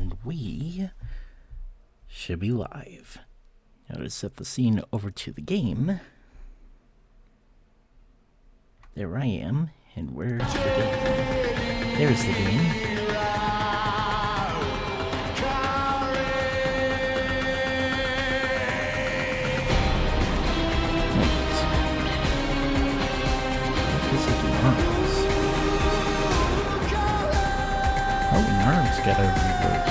And we should be live. Now to set the scene over to the game. There I am, and where's the game? There's the game. Arm's gotta rework.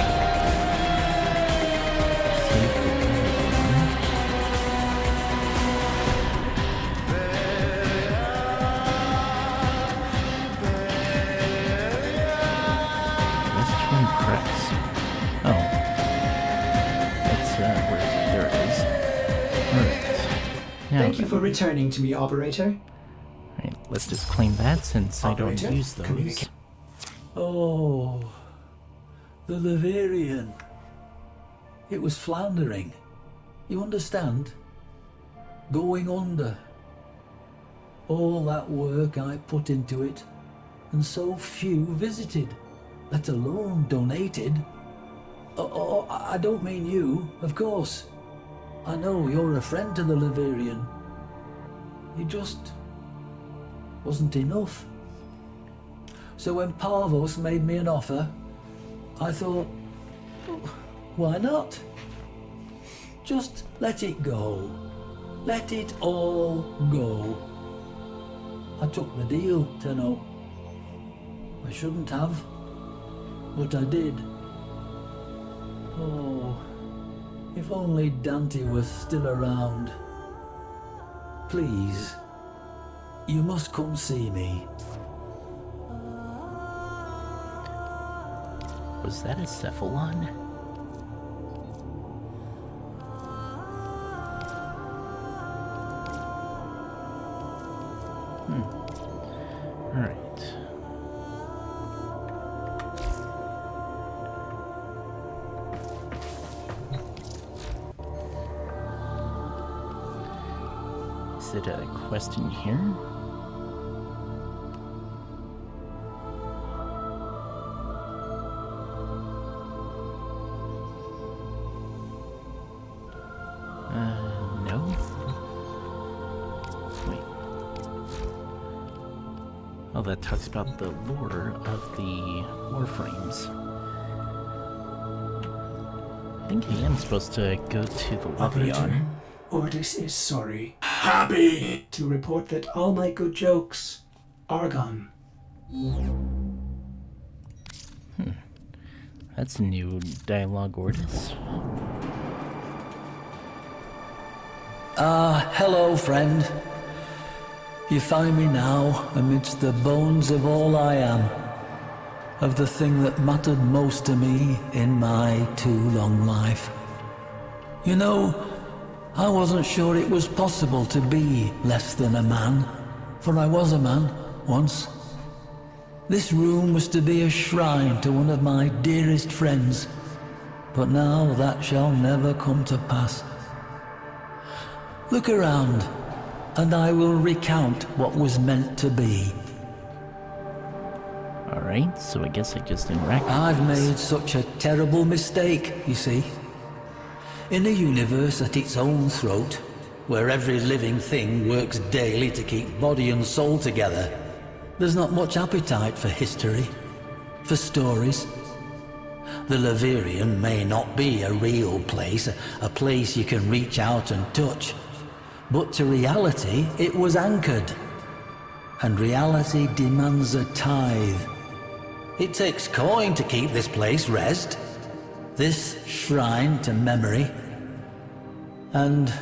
Let's twin press. Oh. That's, where is it? There it is. Alright. Thank you for returning to me, operator. Alright, let's just claim that since Operator, I don't use those. Oh. The Laverian. It was floundering. You understand? Going under. All that work I put into it, and so few visited, let alone donated. Oh, I don't mean you, of course. I know you're a friend to the Laverian. It just wasn't enough. So when Parvos made me an offer, I thought, why not? Just let it go. Let it all go. I took the deal, Tenno. I shouldn't have, but I did. Oh, if only Dante was still around. Please, you must come see me. Was that a cephalon? Alright. Is it a quest in here? No. Wait. Oh, that talks about the lore of the warframes. I think I am supposed to go to the Operator, Levion. Ordis is sorry. Happy to report that all my good jokes are gone. That's a new dialogue, Ordis. Hello, friend. You find me now amidst the bones of all I am, of the thing that mattered most to me in my too long life. You know, I wasn't sure it was possible to be less than a man, for I was a man once. This room was to be a shrine to one of my dearest friends, but now that shall never come to pass. Look around, and I will recount what was meant to be. Alright, so I guess I just interact with I've this. made such a terrible mistake, you see. In a universe at its own throat, where every living thing works daily to keep body and soul together, there's not much appetite for history, for stories. The Laverian may not be a real place, a place you can reach out and touch. But to reality, it was anchored. And reality demands a tithe. It takes coin to keep this place rest. This shrine to memory. And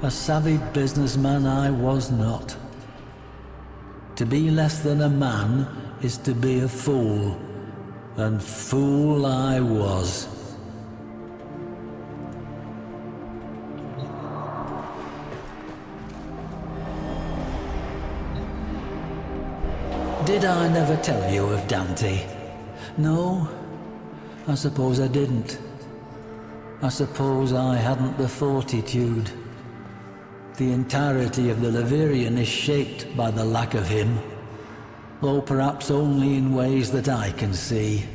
a savvy businessman I was not. To be less than a man is to be a fool. And fool I was. Did I never tell you of Dante? No, I suppose I didn't. I suppose I hadn't the fortitude. The entirety of the Laverian is shaped by the lack of him, though perhaps only in ways that I can see.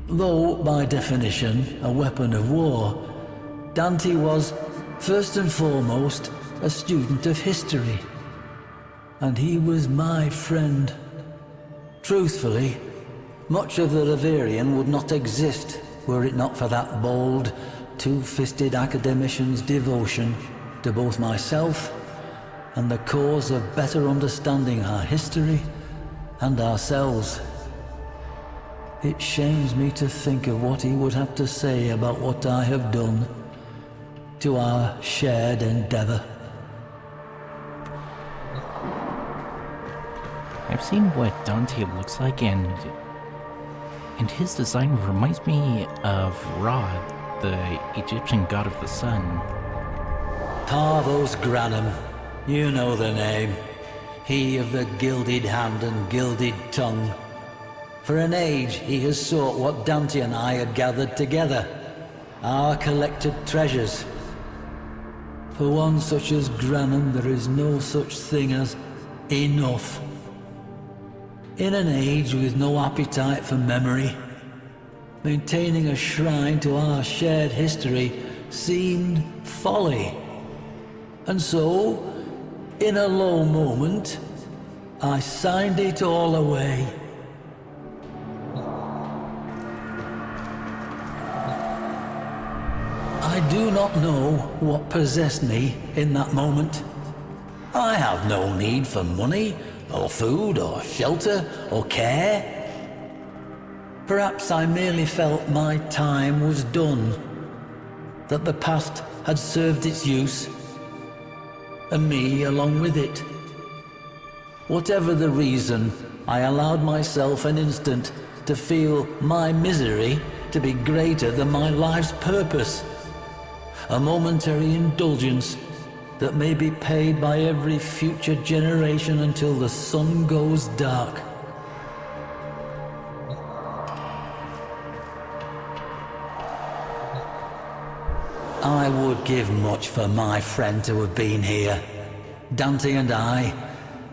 Though, by definition, a weapon of war, Dante was, first and foremost, a student of history. And he was my friend. Truthfully, much of the Laverian would not exist were it not for that bold, two-fisted academician's devotion to both myself and the cause of better understanding our history and ourselves. It shames me to think of what he would have to say about what I have done to our shared endeavor. I've seen what Dante looks like, and his design reminds me of Ra, the Egyptian god of the sun. Parvos Granum, you know the name. He of the gilded hand and gilded tongue. For an age he has sought what Dante and I had gathered together, our collected treasures. For one such as Granum there is no such thing as enough. In an age with no appetite for memory, maintaining a shrine to our shared history seemed folly. And so, in a low moment, I signed it all away. I do not know what possessed me in that moment. I have no need for money, or food, or shelter, or care. Perhaps I merely felt my time was done, that the past had served its use, and me along with it. Whatever the reason, I allowed myself an instant to feel my misery to be greater than my life's purpose. A momentary indulgence that may be paid by every future generation until the sun goes dark. I would give much for my friend to have been here. Dante and I,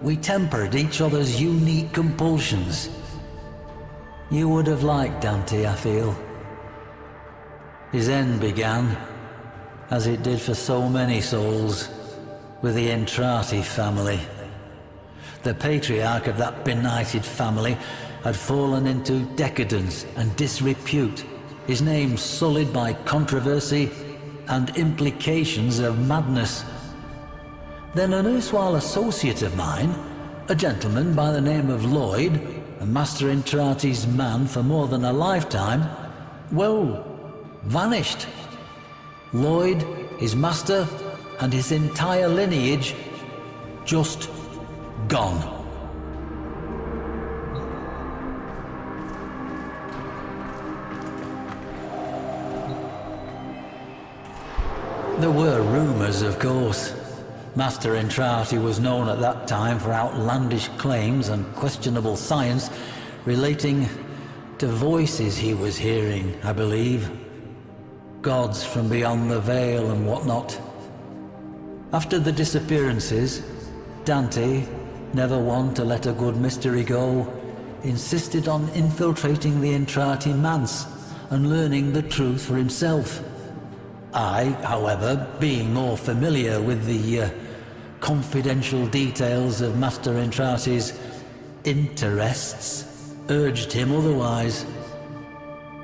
we tempered each other's unique compulsions. You would have liked Dante, I feel. His end began, as it did for so many souls, with the Entrati family. The patriarch of that benighted family had fallen into decadence and disrepute, his name sullied by controversy and implications of madness. Then an erstwhile associate of mine, a gentleman by the name of Lloyd, a Master Entrati's man for more than a lifetime, well, vanished. Lloyd, his master, and his entire lineage just gone. There were rumors, of course. Master Entrati was known at that time for outlandish claims and questionable science relating to voices he was hearing, I believe. Gods from beyond the veil and whatnot. After the disappearances, Dante, never one to let a good mystery go, insisted on infiltrating the Entrati manse and learning the truth for himself. I, however, being more familiar with the confidential details of Master Entrati's interests, urged him otherwise.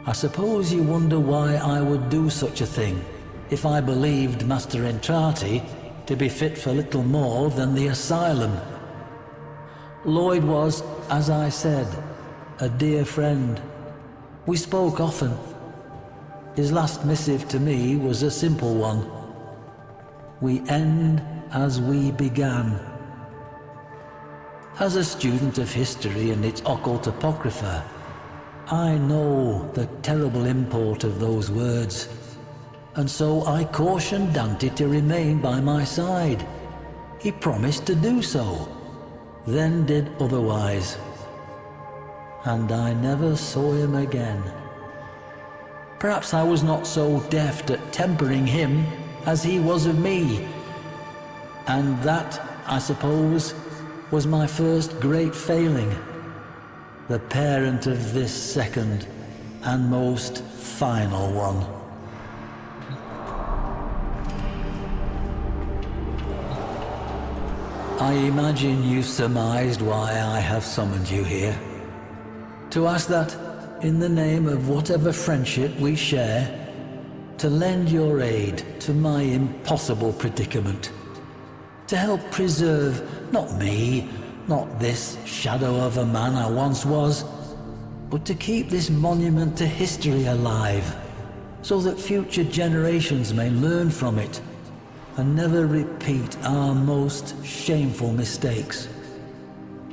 I suppose you wonder why I would do such a thing, if I believed Master Entrati to be fit for little more than the asylum. Lloyd was, as I said, a dear friend. We spoke often. His last missive to me was a simple one. We end as we began. As a student of history and its occult apocrypha, I know the terrible import of those words, and so I cautioned Dante to remain by my side. He promised to do so, then did otherwise, and I never saw him again. Perhaps I was not so deft at tempering him as he was of me, and that, I suppose, was my first great failing. The parent of this second, and most final one. I imagine you've surmised why I have summoned you here. To ask that, in the name of whatever friendship we share, to lend your aid to my impossible predicament. To help preserve, not me, not this shadow of a man I once was, but to keep this monument to history alive, so that future generations may learn from it and never repeat our most shameful mistakes.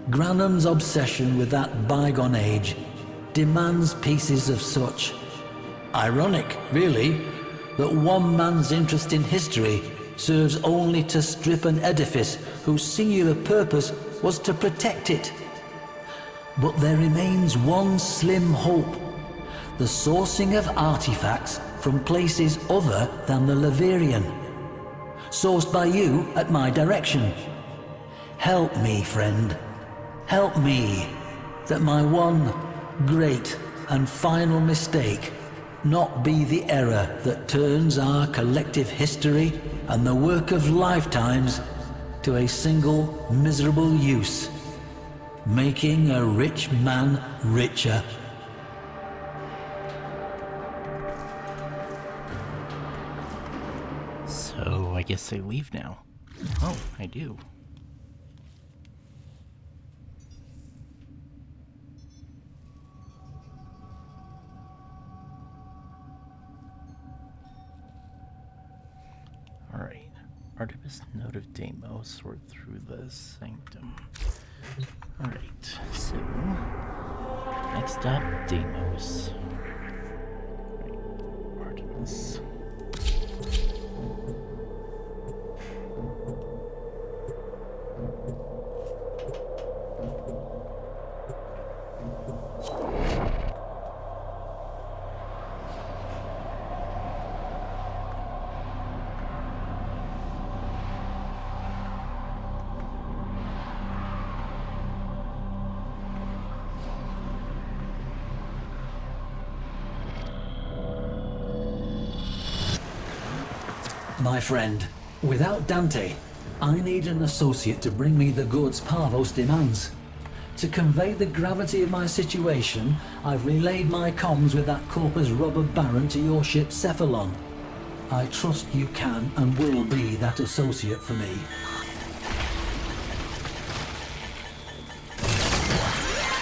Granham's obsession with that bygone age demands pieces of such. Ironic, really, that one man's interest in history serves only to strip an edifice whose singular purpose was to protect it. But there remains one slim hope: the sourcing of artifacts from places other than the Laverian, sourced by you at my direction. Help me, friend. Help me, that my one great and final mistake not be the error that turns our collective history and the work of lifetimes to a single miserable use, making a rich man richer. So I guess I leave now. Oh, I do. Alright. Artemis Note of Deimos, sort through the sanctum. Alright, so next up, Deimos. Right, Artemis. My friend, without Dante, I need an associate to bring me the goods Parvos demands. To convey the gravity of my situation, I've relayed my comms with that Corpus Robber Baron to your ship Cephalon. I trust you can and will be that associate for me.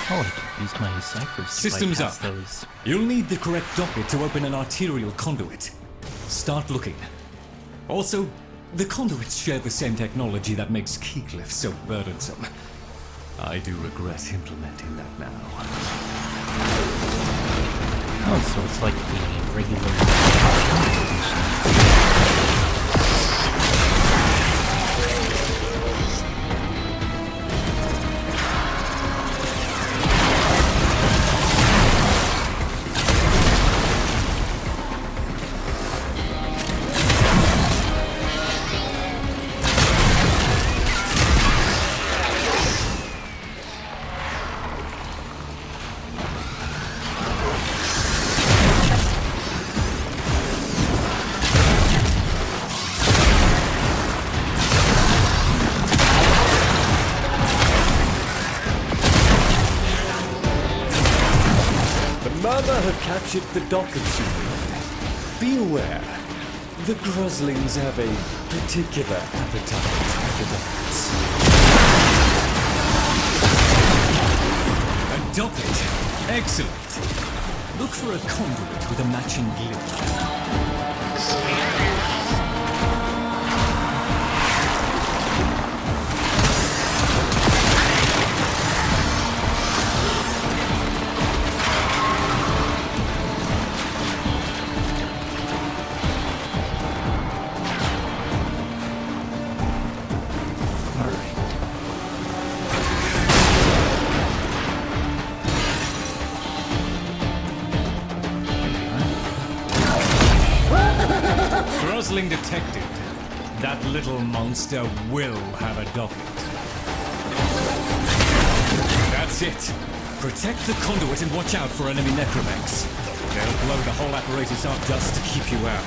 Oh, I can use my ciphers to Systems bypass up. those. You'll need the correct docket to open an arterial conduit. Start looking. Also, the conduits share the same technology that makes Keycliff so burdensome. I do regret implementing that now. Oh, so it's like the regular... Mother have captured the dockets you need. Be aware, the Groslings have a particular appetite for dockets. A docket? Excellent. Look for a conduit with a matching glyph. Grosling detected. That little monster will have a docket. That's it. Protect the conduit and watch out for enemy necromancs. They'll blow the whole apparatus up just to keep you out.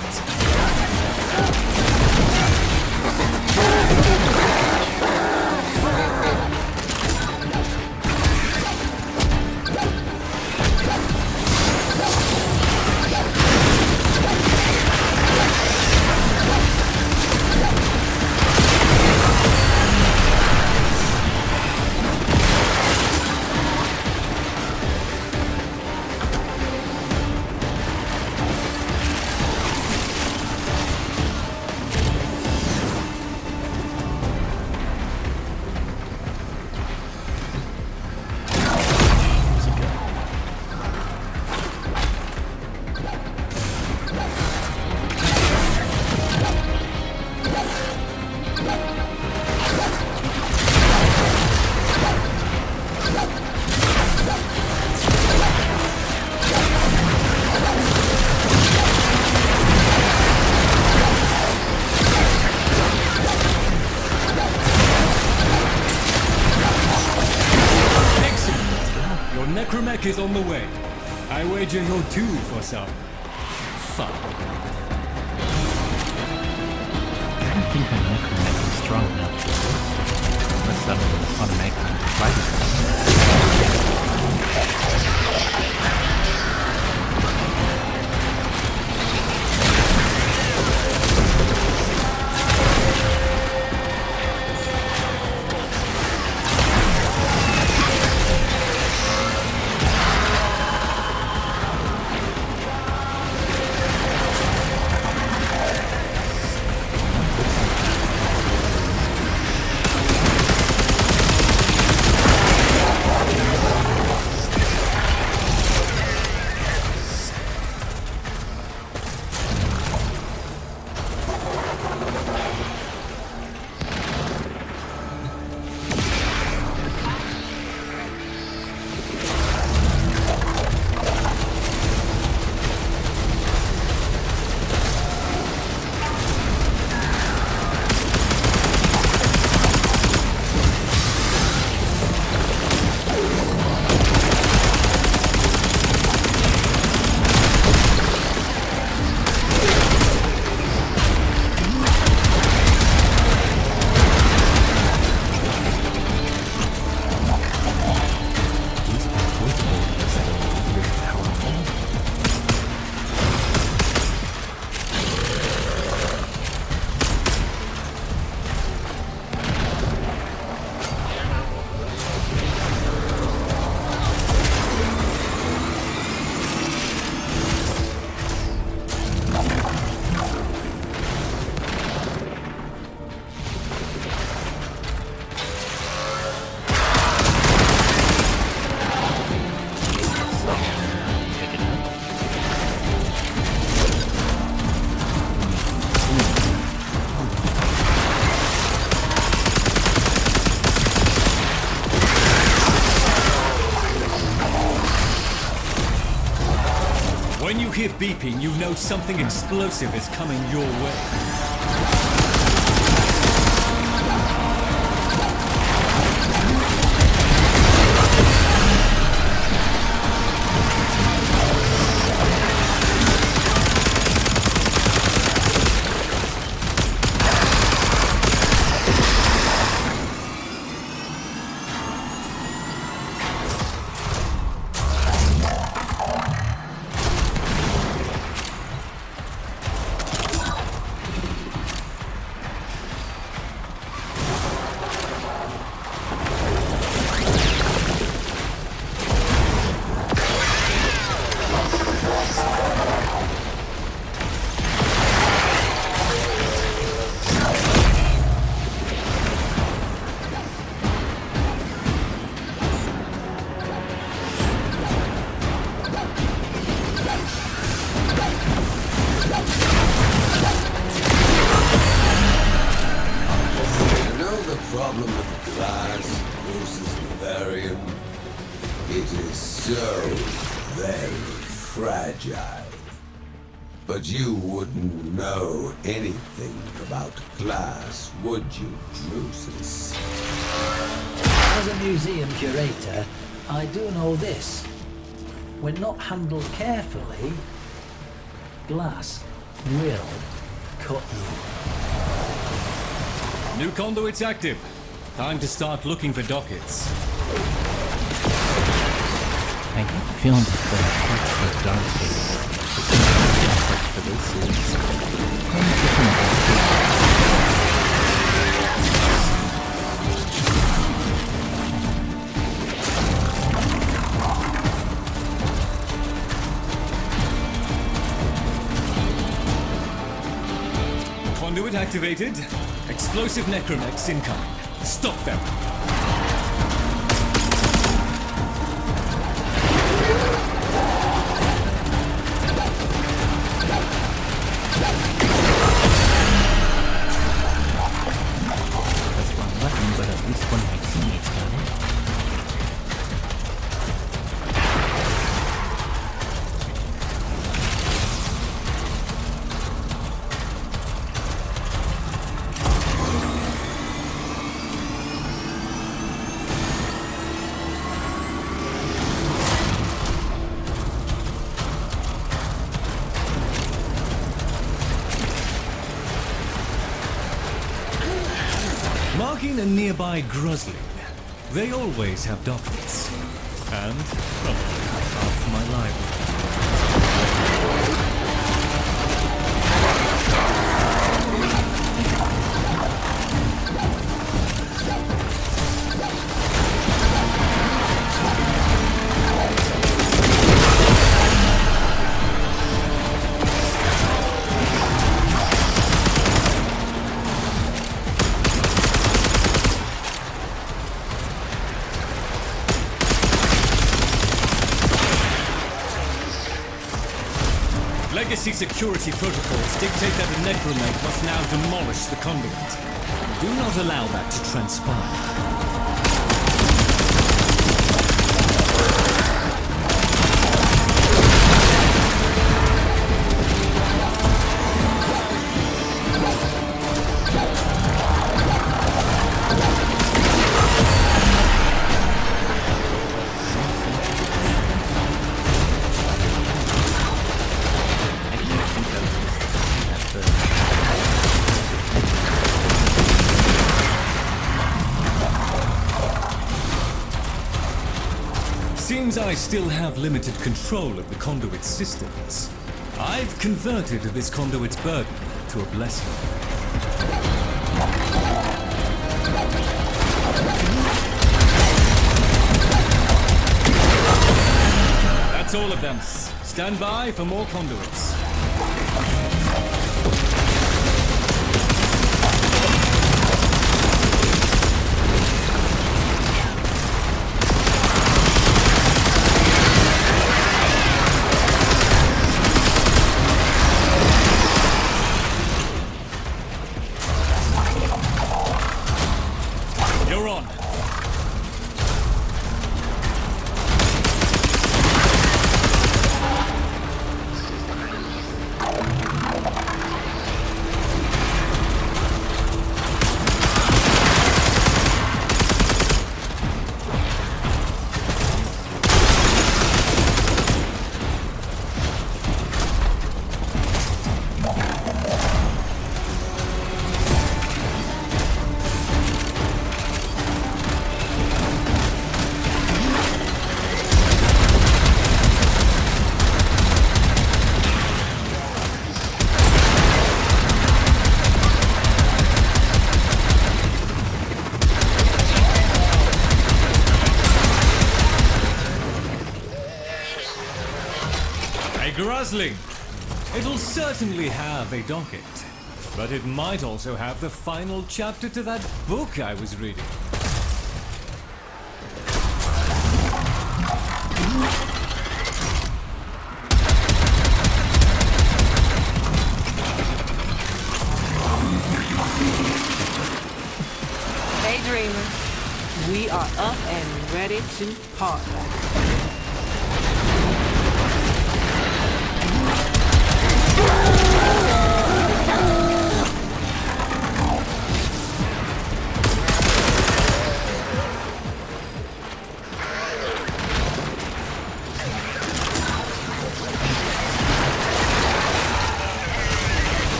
Necromech is on the way. I wager you're due for some fun. I don't think my necromancer is strong enough. Unless I'm automatically fighting. When you hear beeping, you know something explosive is coming your way. Problem with glass versus Bavarian. It is so very fragile. But you wouldn't know anything about glass, would you, Drusus? As a museum curator, I do know this. when not handled carefully, glass will cut you. New conduits active. Time to start looking for dockets. I get the feeling that the parts for Dante, the parts for this is quite different. Conduit activated. Explosive necromechs incoming. Stop them. That's wrong button, but at least one of my teammates got it. Marking a nearby Grusling. They always have dockets. And probably half my library. Legacy security protocols dictate that a necromech must now demolish the conduit. Do not allow that to transpire. Seems I still have limited control of the conduit systems. I've converted this conduit's burden to a blessing. That's all of them. Stand by for more conduits. You're on. A Grusling. It'll certainly have a docket, but it might also have the final chapter to that book I was reading. Hey dreamers, we are up and ready to party.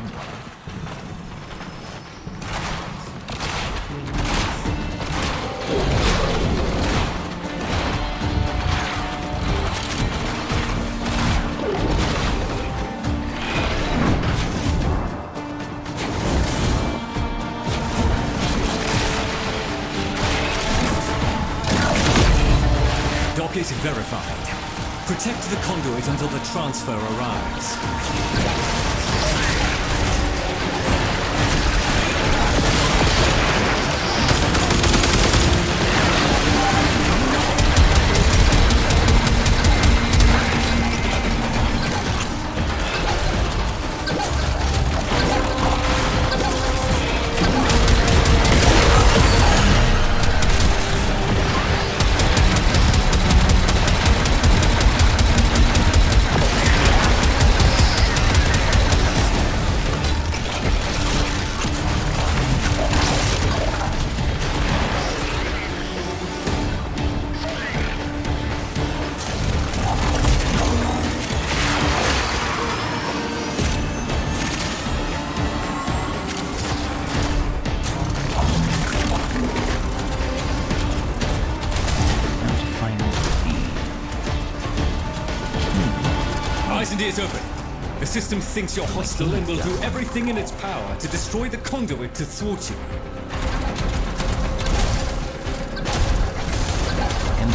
find one. Docket verified. Protect the conduit until the transfer arrives. Eyes and ears open. The system thinks you're hostile and will do everything in its power to destroy the conduit to thwart you. And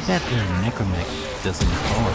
that the necromech doesn't fall.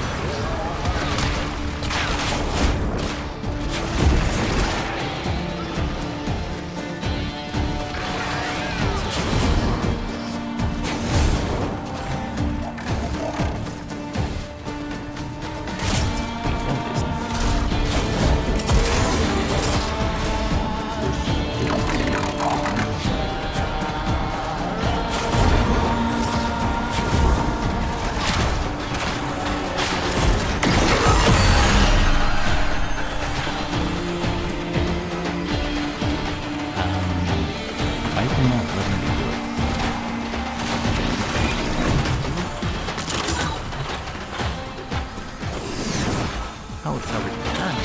Oh, it's already done.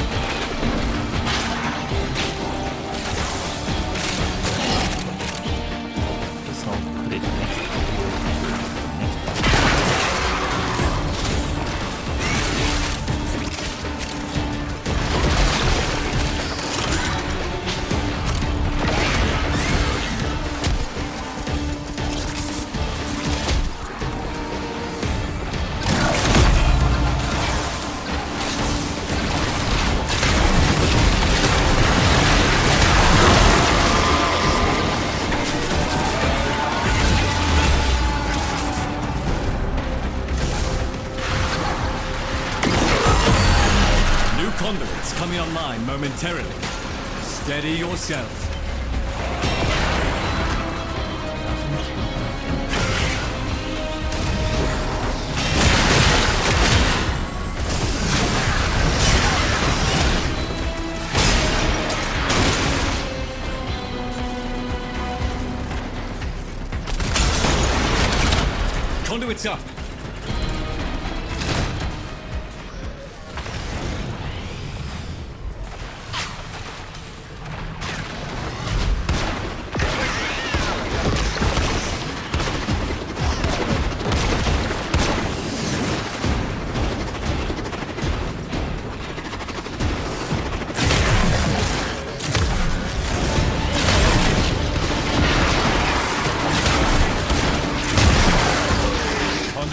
Guess I'll put it next. Conduits coming online momentarily. Steady yourself. Conduits up.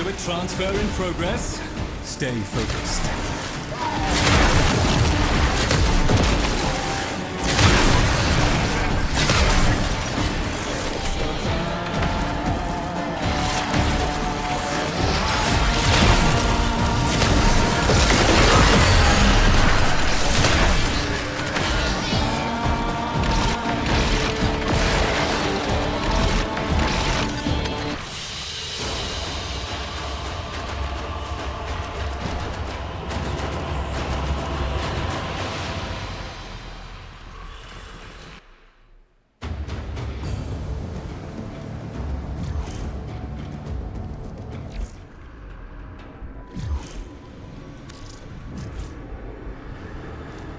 Conduit transfer in progress. Stay focused.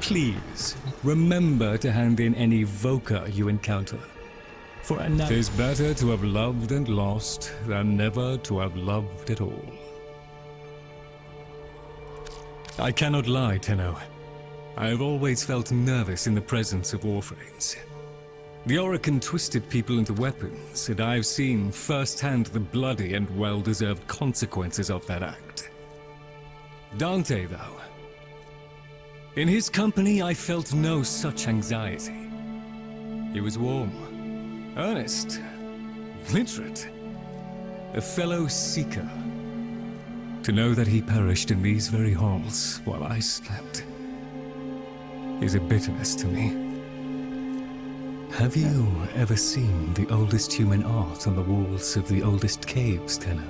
Please, remember to hand in any Voca you encounter. For it is better to have loved and lost than never to have loved at all. I cannot lie, Tenno. I have always felt nervous in the presence of Warframes. The Orokin twisted people into weapons, and I have seen firsthand the bloody and well-deserved consequences of that act. Dante, though. In his company, I felt no such anxiety. He was warm, earnest, literate, a fellow seeker. To know that he perished in these very halls while I slept is a bitterness to me. Have you ever seen the oldest human art on the walls of the oldest caves, Tenno?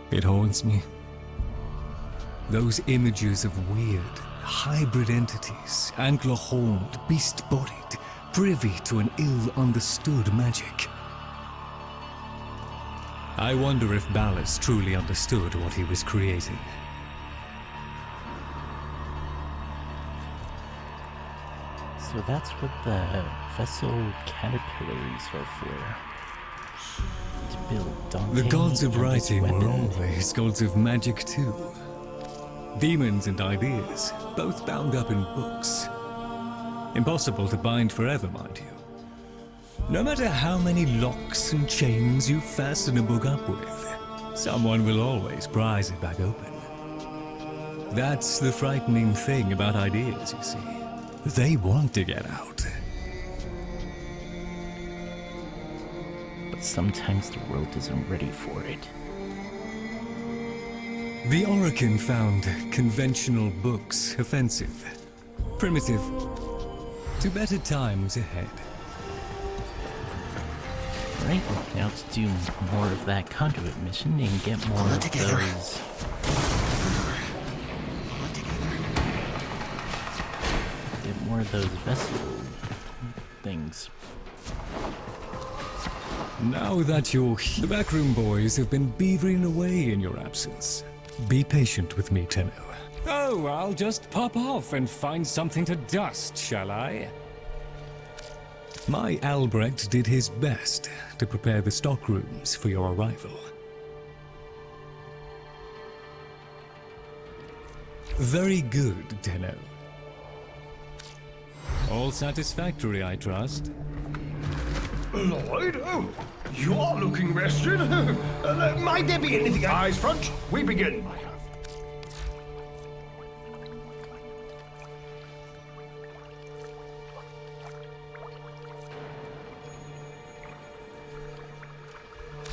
It haunts me. Those images of weird, hybrid entities, angler-horned, beast-bodied, privy to an ill-understood magic. I wonder if Ballas truly understood what he was creating. So that's what the vessel caterpillars are for. To build Dante. The gods of and his writing were weapon. always gods of magic too. Demons and ideas, both bound up in books. Impossible to bind forever, mind you. No matter how many locks and chains you fasten a book up with, someone will always prise it back open. That's the frightening thing about ideas, you see. They want to get out. But sometimes the world isn't ready for it. The Orokin found conventional books offensive, primitive, to better times ahead. Right, now to do more of that conduit mission and get more of those. Get more of those vessel things. Now that you're here, the backroom boys have been beavering away in your absence. Be patient with me, Tenno. Oh, I'll just pop off and find something to dust, shall I? My Albrecht did his best to prepare the stockrooms for your arrival. Very good, Tenno. All satisfactory, I trust. Lloyd? Oh, you're looking rested. Might there be anything? Eyes front, we begin.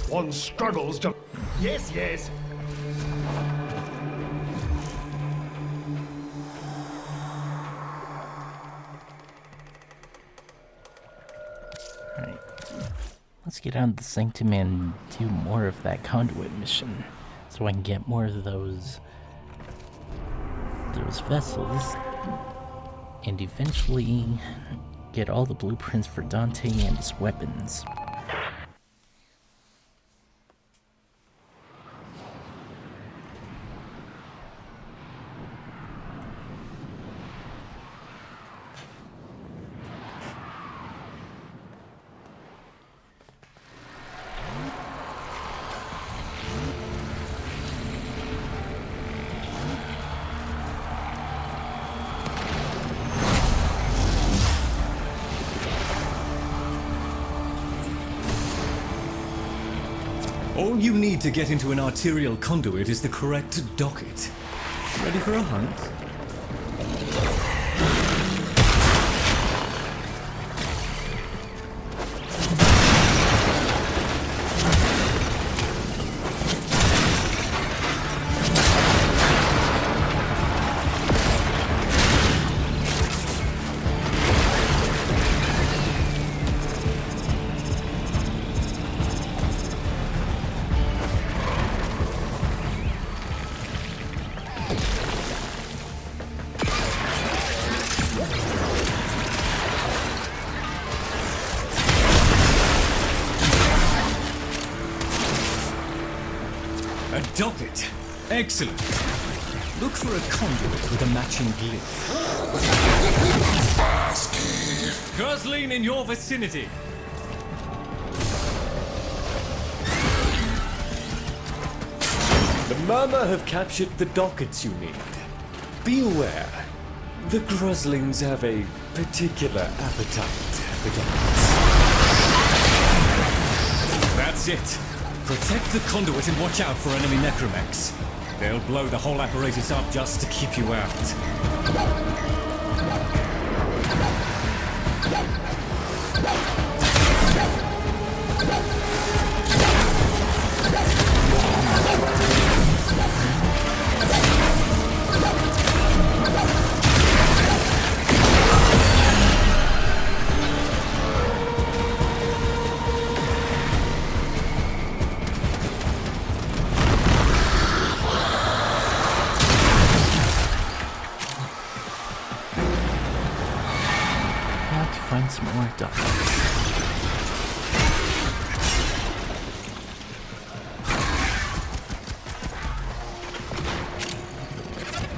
One struggles to... Yes, yes. Alright. Let's get out of the sanctum and do more of that conduit mission. So I can get more of those vessels. And eventually get all the blueprints for Dante and his weapons. All you need to get into an arterial conduit is the correct docket. Ready for a hunt? A docket. Excellent. Look for a conduit with a matching glyph. Crosleen in your vicinity. The Murmur have captured the dockets you need. Be aware, the Groslings have a particular appetite for dockets. That's it. Protect the conduit and watch out for enemy necromechs. They'll blow the whole apparatus up just to keep you out. Find some more dockets.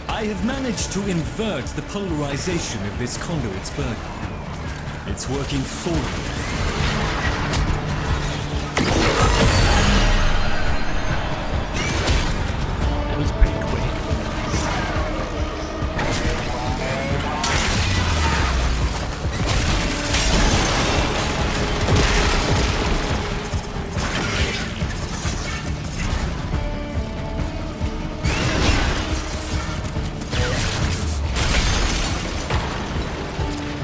I have managed to invert the polarization of this conduit's burden. It's working for you. That was pretty quick.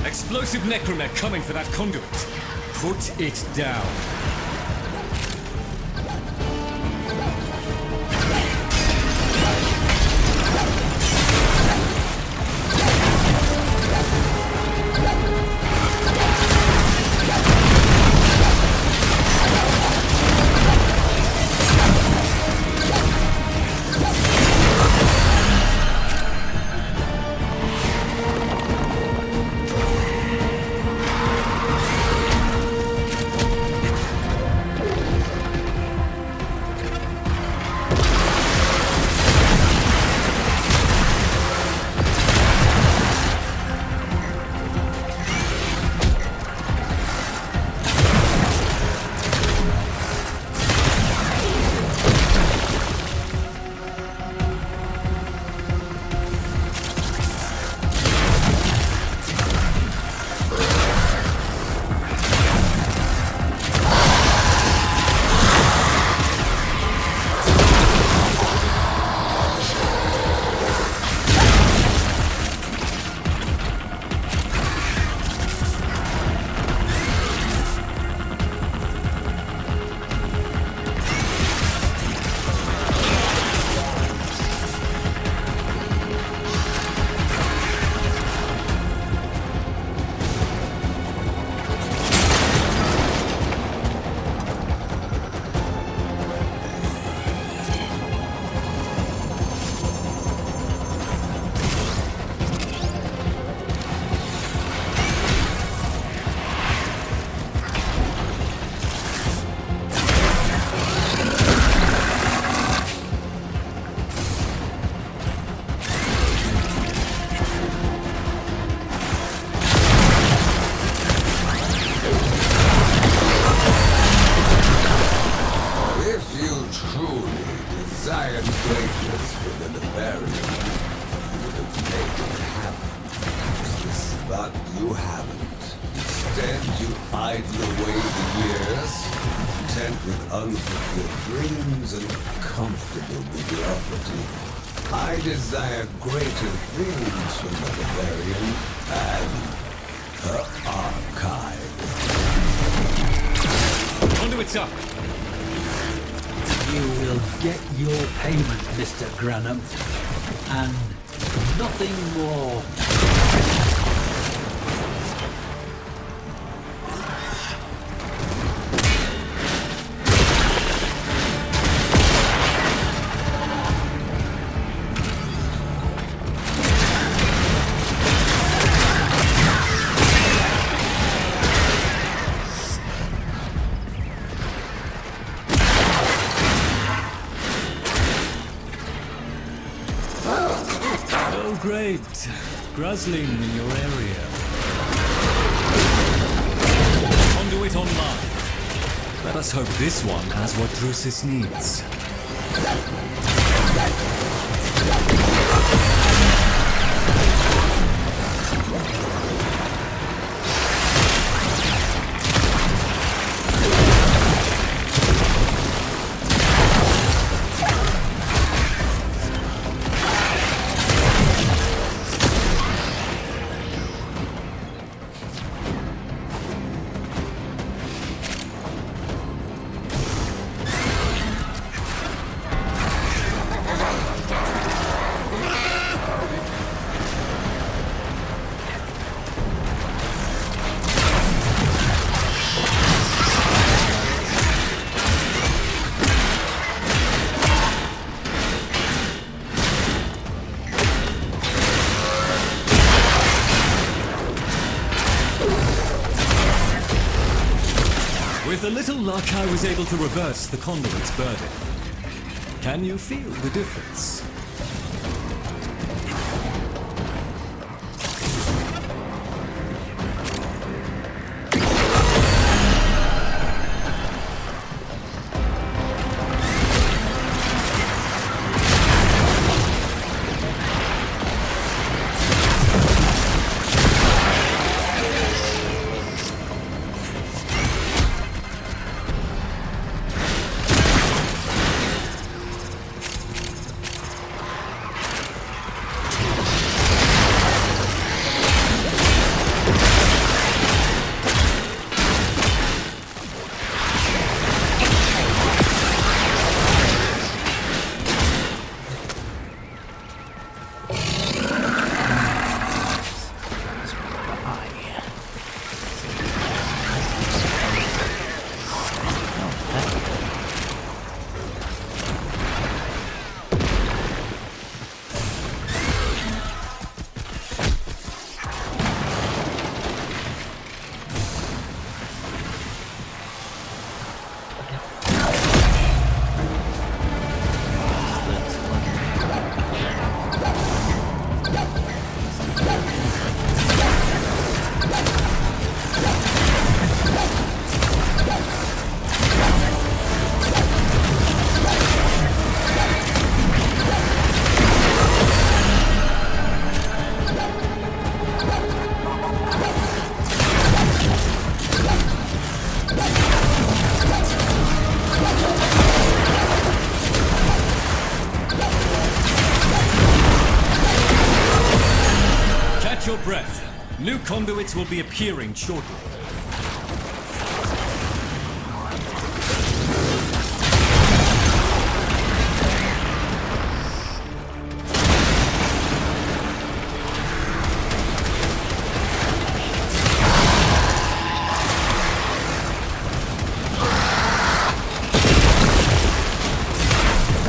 Explosive necromech coming for that conduit. Put it down. with unfulfilled dreams and comfortable mediocrity. I desire greater things from the Bavarian and her archive. Conduits up! You will get your payment, Mr. Granham, and nothing more. Oh, great. Gruzzling in your area. Conduit online. Let us hope this one has what Drusus needs. With a little luck, I was able to reverse the conduit's burden. Can you feel the difference? Your breath. New conduits will be appearing shortly.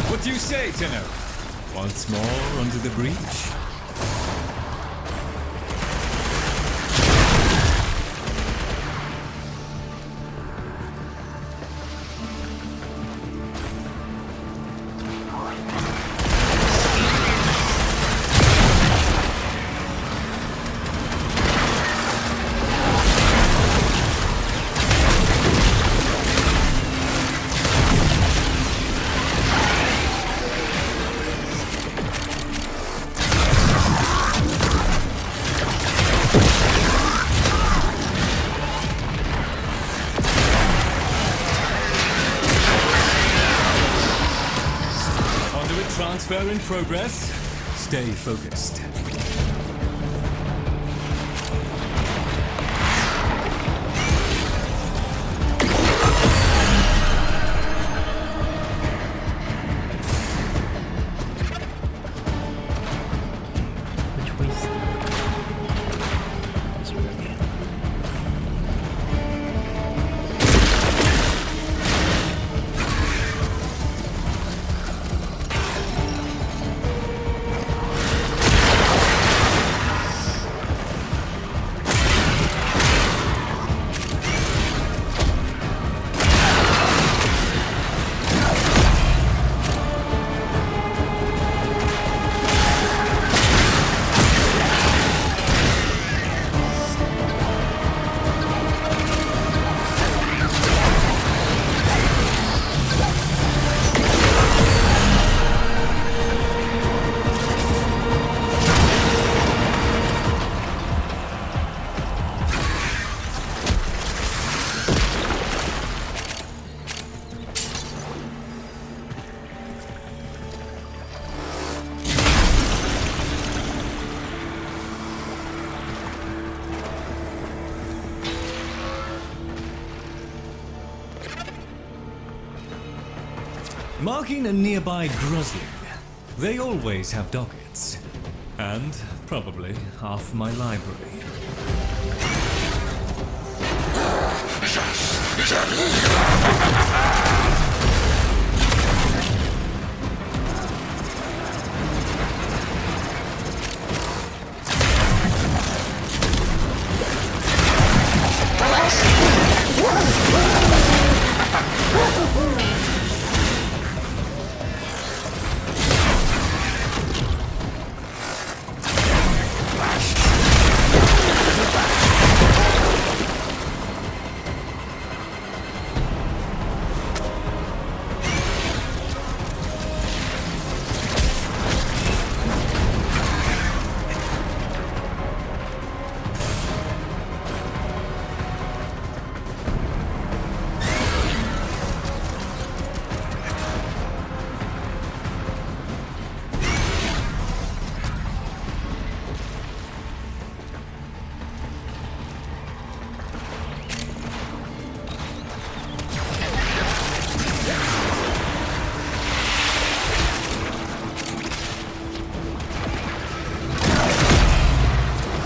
What do you say, Tenno? Once more under the breach? Transfer in progress. Stay focused. Which way's this way? Marking a nearby Grosling. They always have dockets. And probably half my library.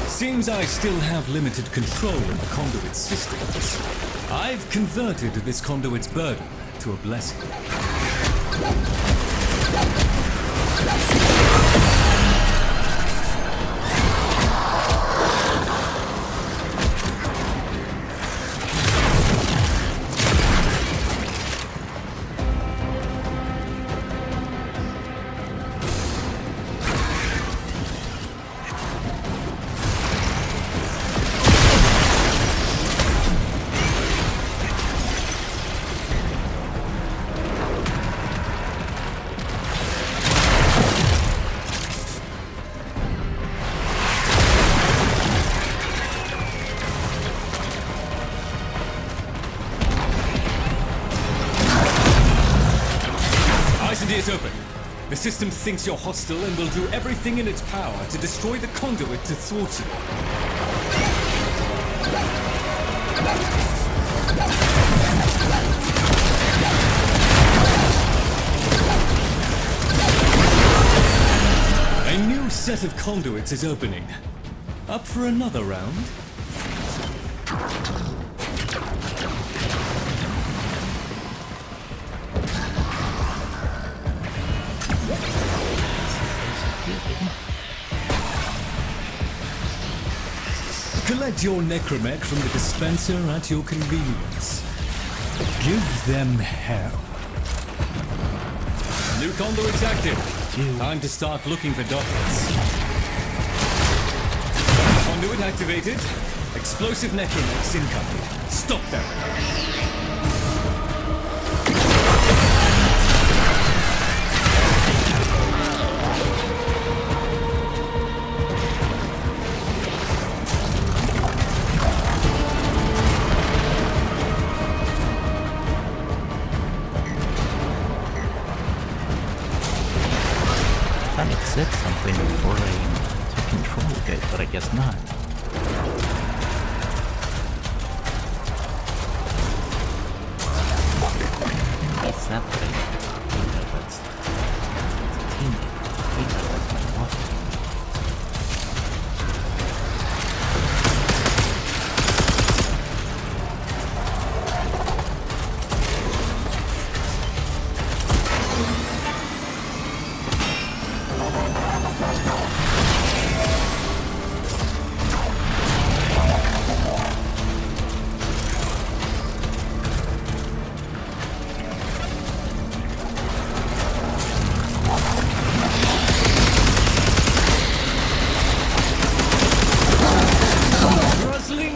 Seems I still have limited control of the conduit systems. I've converted this conduit's burden to a blessing. Is open. The system thinks you're hostile and will do everything in its power to destroy the conduit to thwart you. A new set of conduits is opening. Up for another round? Collect your necromech from the dispenser at your convenience. Give them hell. New conduits active. Time to start looking for dockets. Conduit activated. Explosive necromechs incoming. Stop them. said something before I took control of it, but I guess not. Is that right? No, that's a teammate. He like my boss.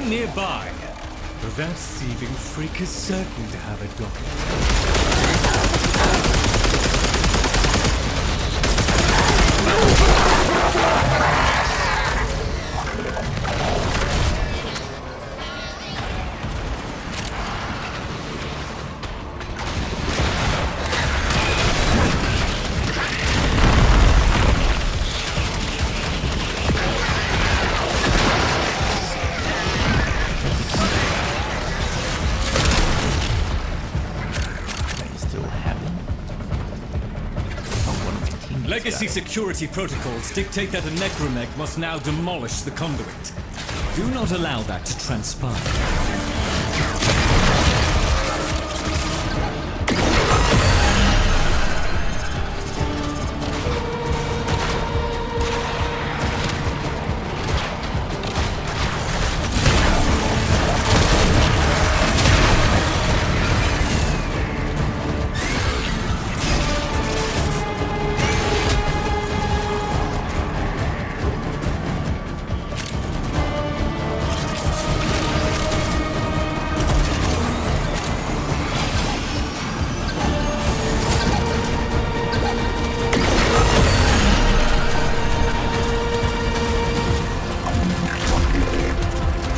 Nearby. That thieving freak is certain to have a docket. Legacy security protocols dictate that a necromech must now demolish the conduit. Do not allow that to transpire.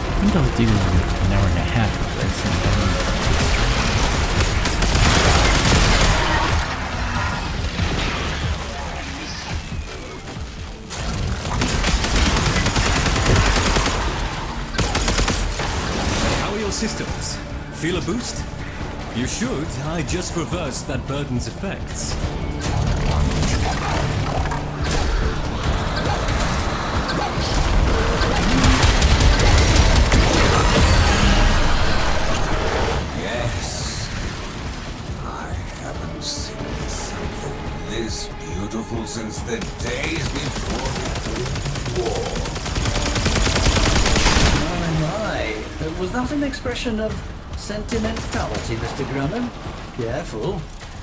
I think I'll do an hour and a half of this and then... How are your systems? Feel a boost? You should. I just reversed that burden's effects. This beautiful since the days before the war. My. Was that an expression of sentimentality, Mr. Granham? Careful.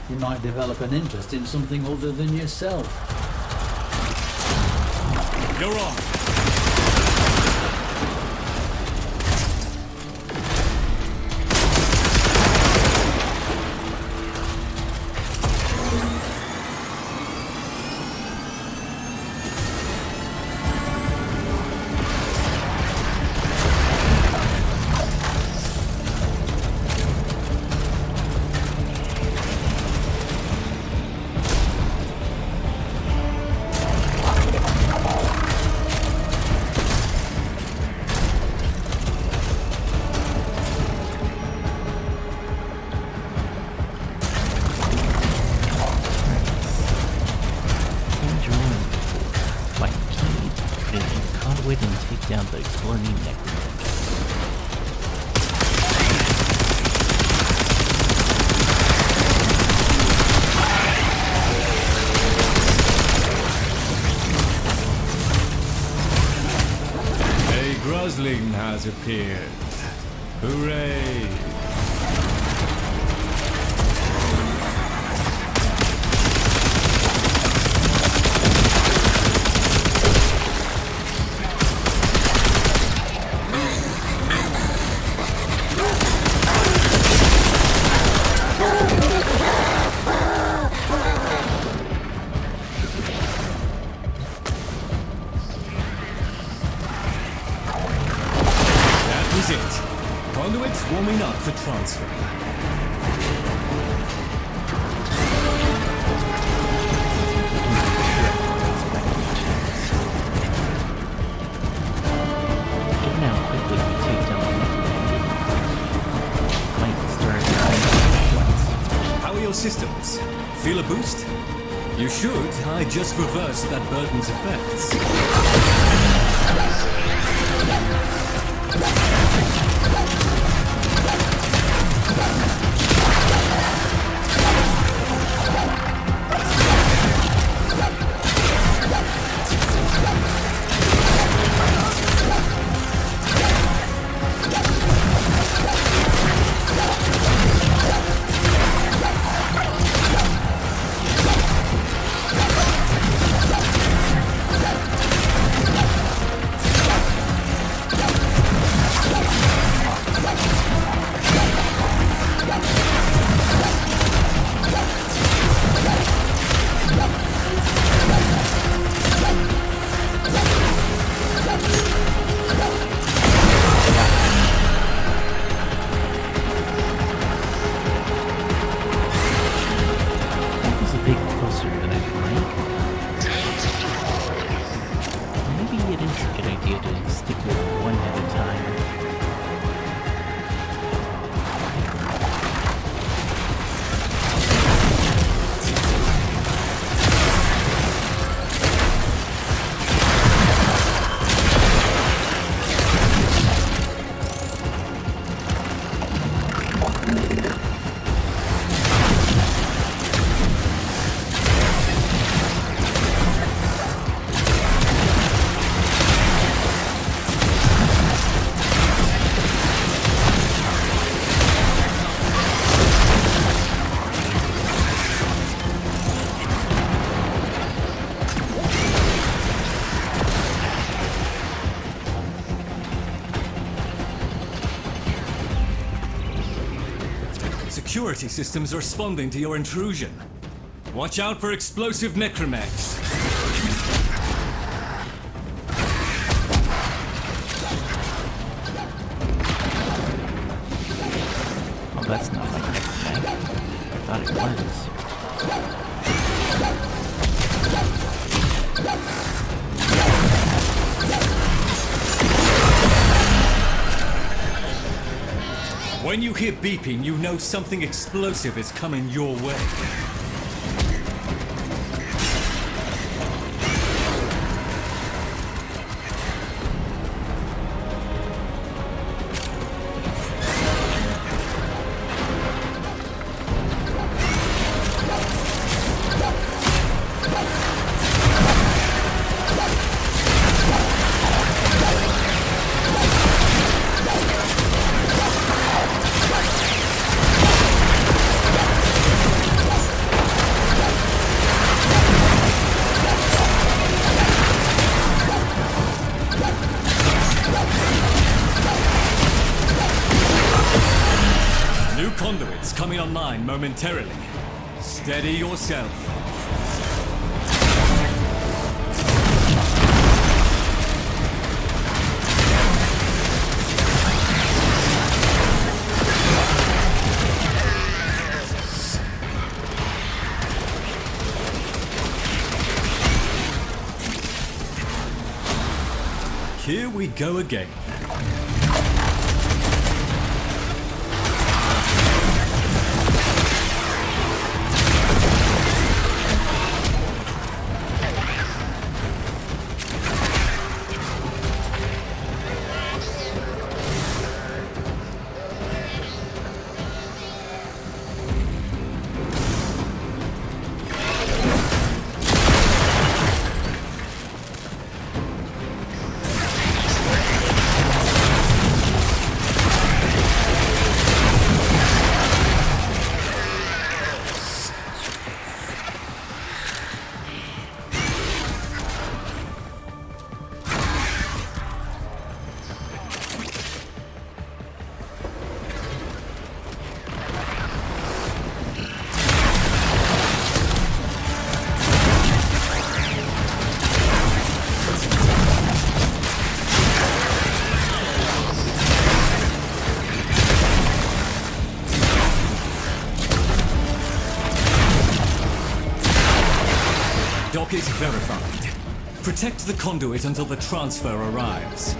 You might develop an interest in something other than yourself. You're on. conduit and take down the Corny Necromancer. A Grosling has appeared. Hooray! It. Conduits warming up for Conduits. Feel a boost? You should. I just reversed that burden's effects. That was a bit closer than I'd like. Maybe it is a good idea to stick with one at a time. Security systems are responding to your intrusion. Watch out for explosive necromechs. Well, that's not my next thing. I thought it was. When you hear beeping, you know something explosive is coming your way. New conduits coming online momentarily. Steady yourself. Here we go again. Dock is verified. Protect the conduit until the transfer arrives.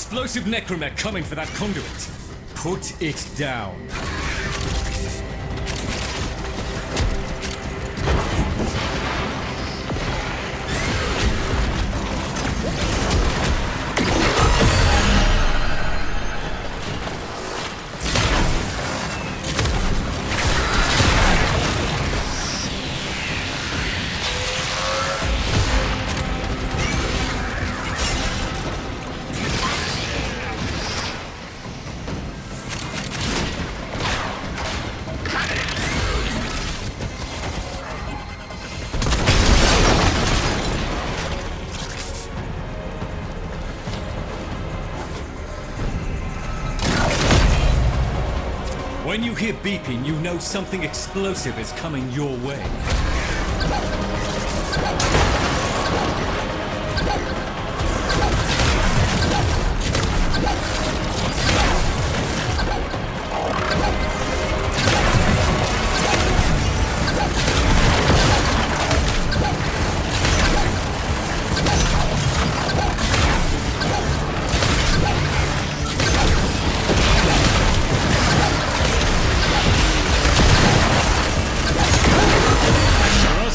explosive necromech coming for that conduit. Put it down. When you hear beeping, you know something explosive is coming your way.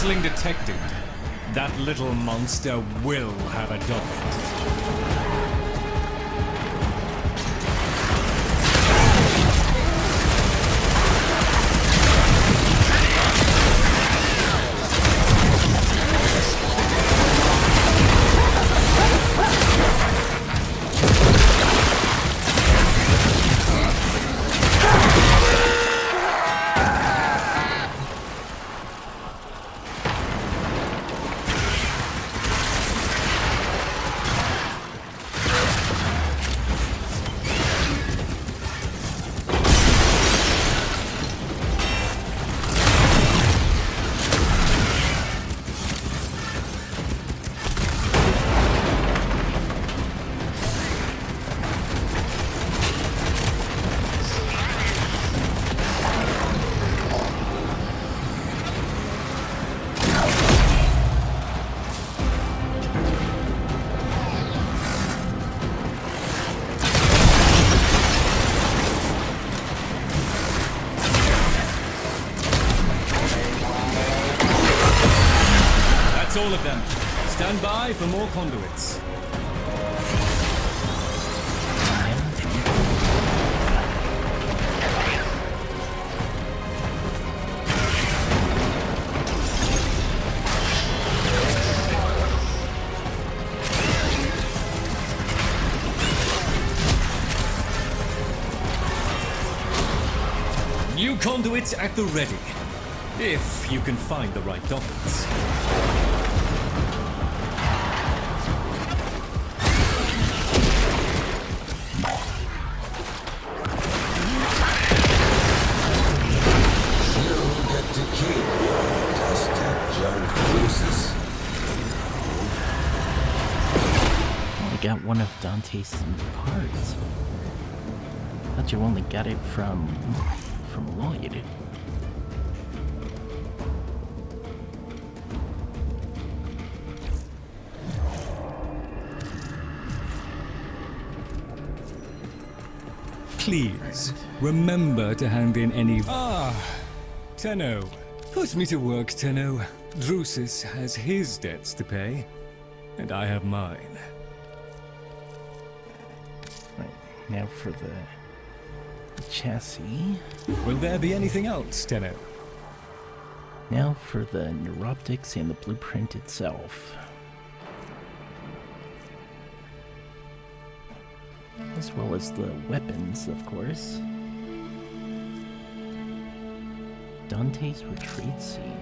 Puzzling detected. That little monster will have a docket. That's all of them. Stand by for more conduits. New conduits at the ready, if you can find the right dockets. You get to keep dusted junk pieces. I got one of Dante's parts. Thought you only got it from Lloyd. Please, remember to hand in any... Tenno. Put me to work, Tenno. Drusus has his debts to pay, and I have mine. Right, now for the chassis. Will there be anything else, Tenno? Now for the neuroptics and the blueprint itself. As well as the weapons, of course. Dante's retreat scene.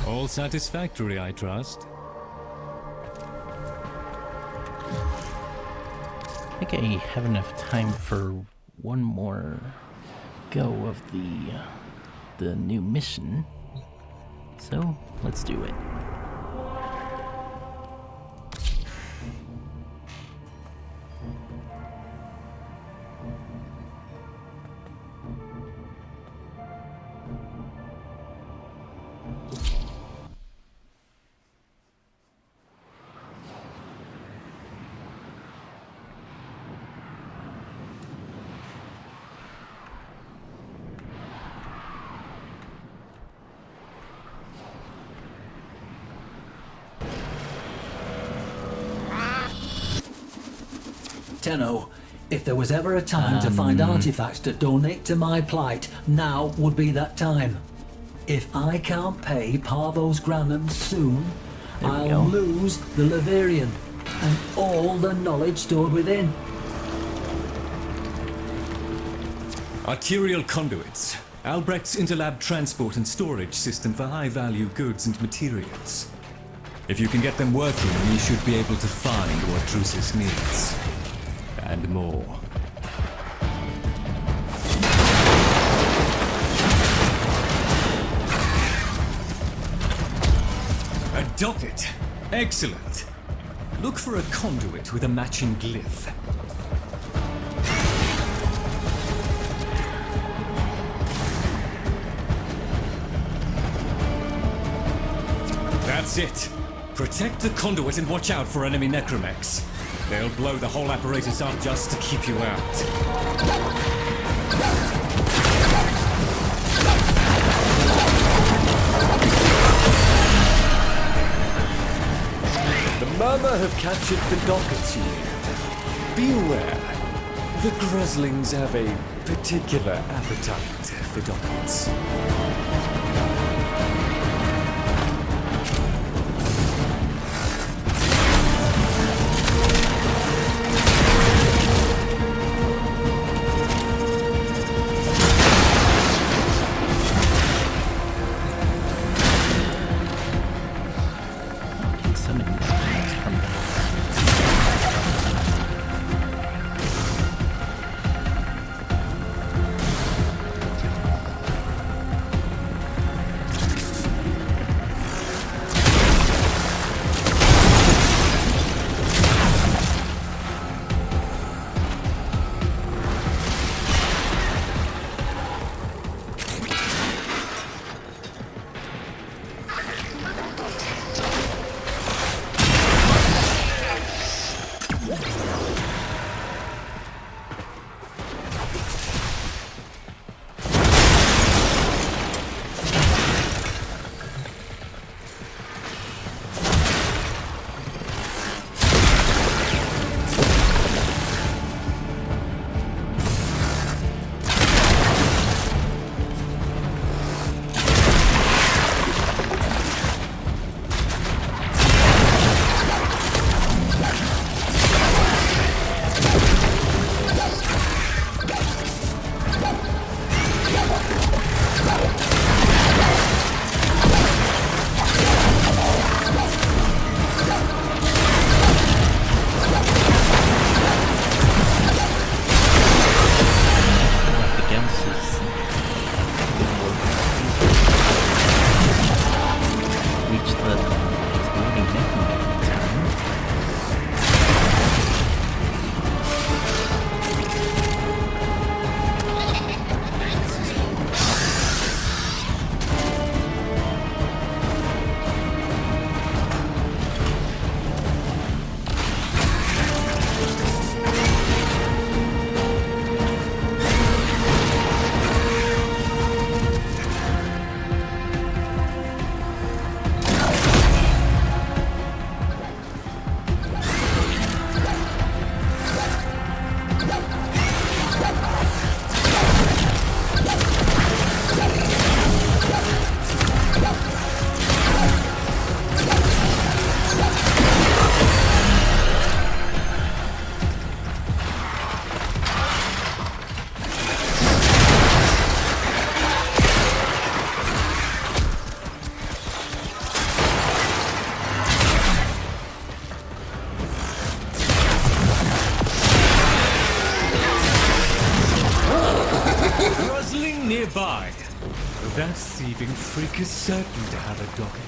All satisfactory, I trust. I think I have enough time for one more go of the new mission. So, let's do it. Tenno, if there was ever a time to find artifacts to donate to my plight, now would be that time. If I can't pay Parvo's Granum soon, There we I'll go. lose the Leverian and all the knowledge stored within. Arterial conduits. Albrecht's interlab transport and storage system for high-value goods and materials. If you can get them working, you should be able to find what Drusus needs. And more. A docket. Excellent. Look for a conduit with a matching glyph. That's it. Protect the conduit and watch out for enemy necromechs. They'll blow the whole apparatus up just to keep you out. The Murmur have captured the dockets here. Beware. The Groslings have a particular appetite for dockets. Summon things from the nearby. That thieving freak is certain to have a docket.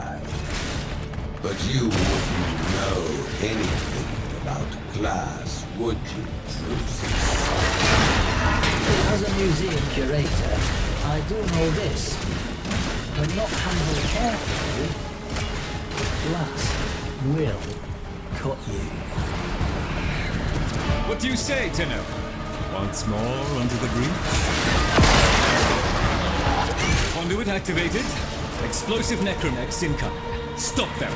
alive. But you wouldn't know anything about class, would you, Drusus? As a museum curator, I do know this. When not handled carefully, glass will cut you. What do you say, Tenno? Once more under the breach? Conduit activated. Explosive necronects incoming. Stop them!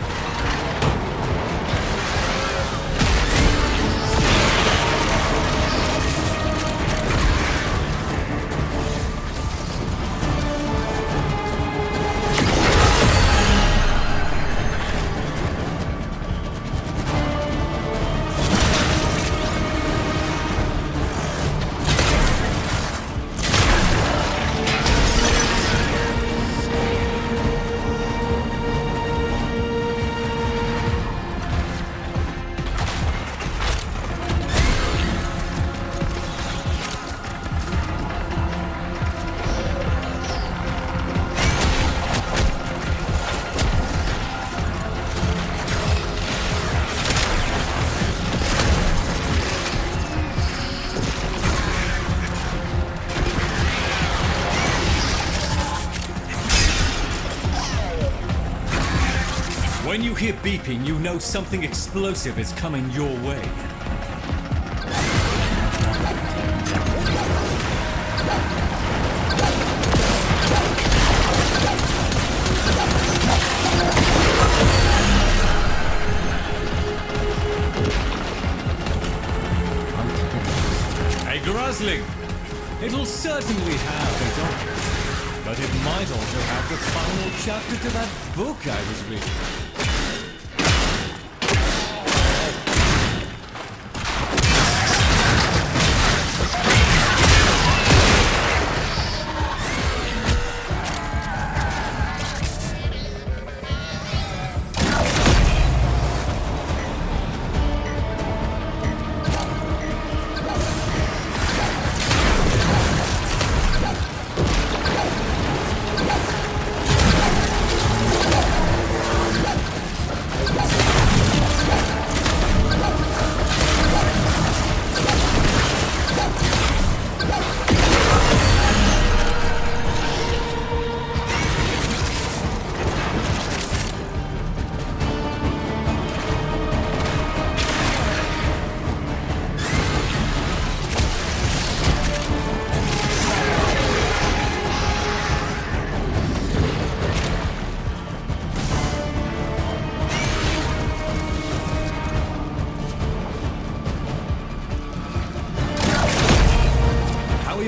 When you hear beeping, you know something explosive is coming your way. A Grasling! It'll certainly have a doctor, but it might also have the final chapter to that book I was reading.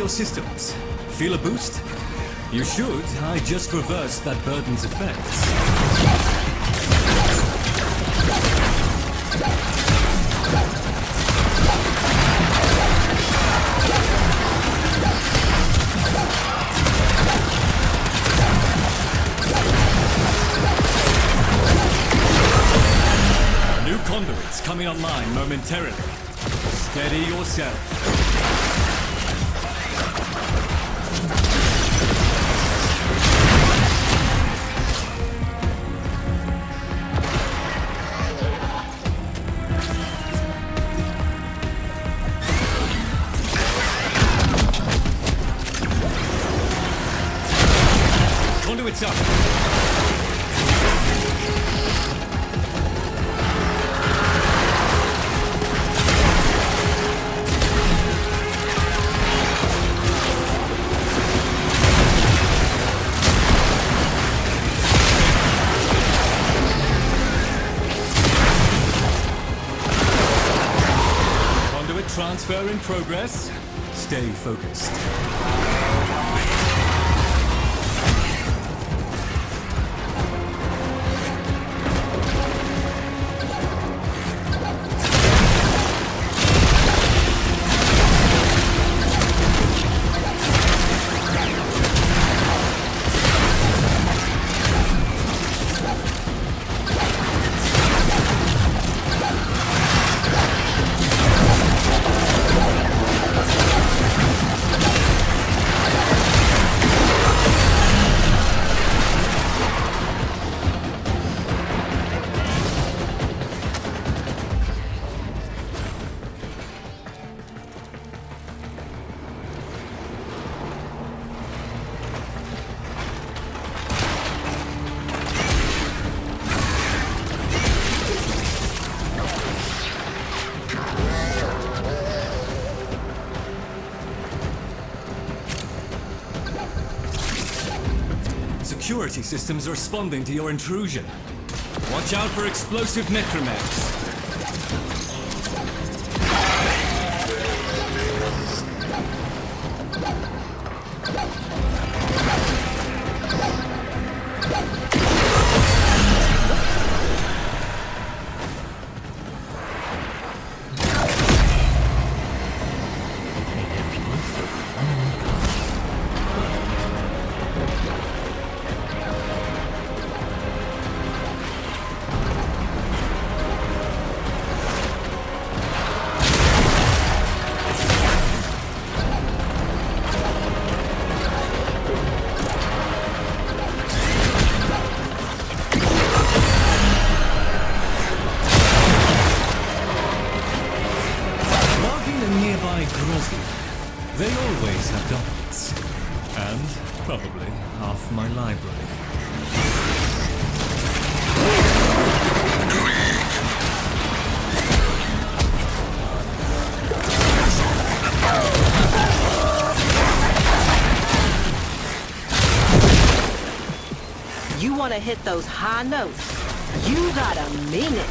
Systems. Feel a boost? You should. I just reversed that burden's effects. New conduits coming online momentarily. Steady yourself. Conduits up. Conduit transfer in progress. Stay focused. security systems are responding to your intrusion. Watch out for explosive necromancy. They always have documents. And probably half my library. You want to hit those high notes? You gotta mean it.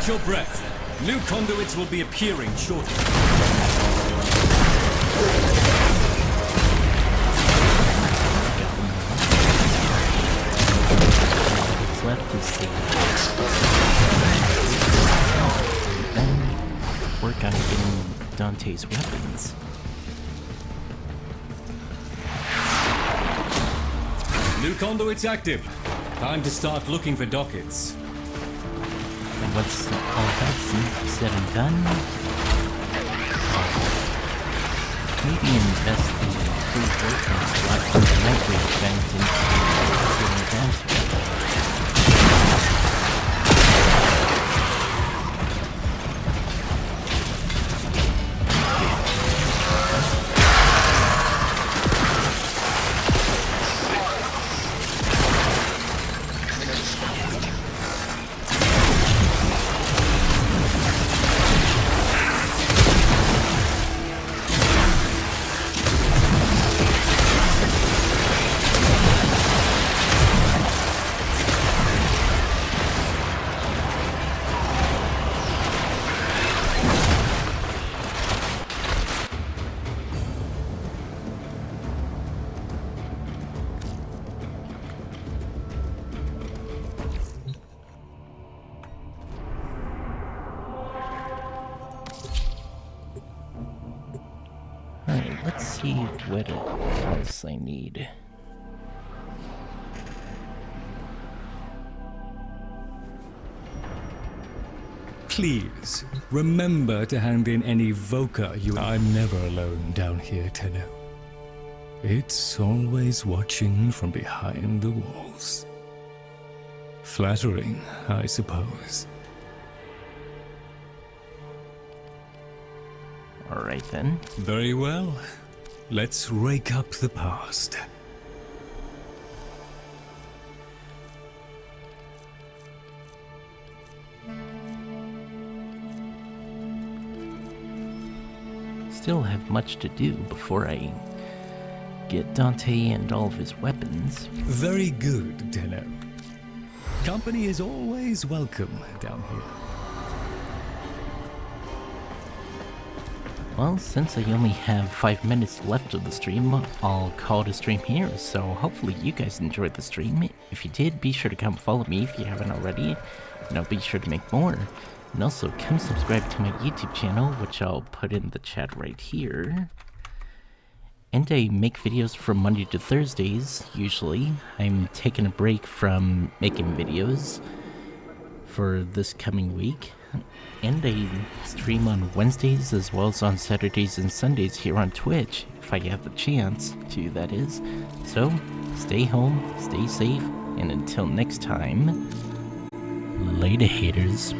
Your breath. New conduits will be appearing shortly. What's left is the then work on getting Dante's weapons. New conduits active. Time to start looking for dockets. And once all that's said and done, maybe invest in a free working slot for the nightly event into getting Alright, let's see what else I need. Please, remember to hand in any Voca you... I'm never alone down here, Tenno. It's always watching from behind the walls. Flattering, I suppose. Alright then. Very well. Let's rake up the past. Still have much to do before I get Dante and all of his weapons. Very good, Tenno. Company is always welcome down here. Well, since I only have 5 minutes left of the stream, I'll call it a stream here, so hopefully you guys enjoyed the stream. If you did, be sure to come follow me if you haven't already, and I'll be sure to make more. And also, come subscribe to my YouTube channel, which I'll put in the chat right here. And I make videos from Monday to Thursdays, usually. I'm taking a break from making videos for this coming week. And I stream on Wednesdays as well as on Saturdays and Sundays here on Twitch, if I have the chance to, that is. So, stay home, stay safe, and until next time, later haters.